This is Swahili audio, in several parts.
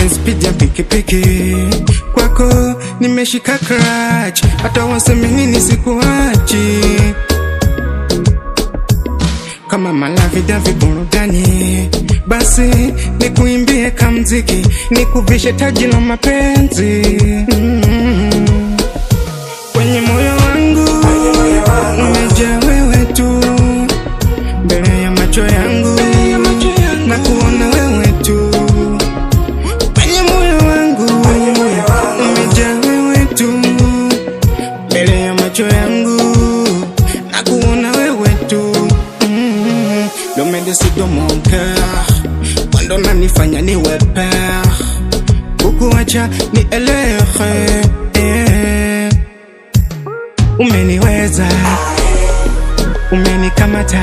speed ya pikipiki. Kwako nimeshika clutch, hata waseme nini sikuachi. Kama malavi davi burudani, basi nikuimbie kamziki, nikuvishe taji la mapenzi. Kwenye moyo wangu umejaa wewe tu, mbele ya macho yangu na kuona wewe tu. Kwenye moyo wangu umejaa wewe tu, mbele ya macho yangu na kuona wewe tu. Le me décide de mon cœur, quando nanifanya niwe père, kukuacha ni elehe. Umeniweza, umenikamata,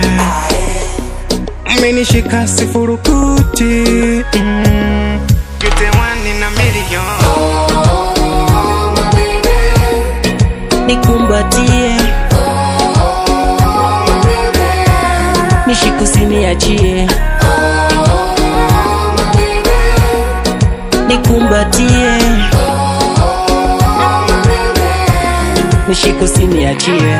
umenishika sifurukuti. You the one in a million. Nikumbatie, nishike usiniachie. Nikumbatie, nishike usiniachie.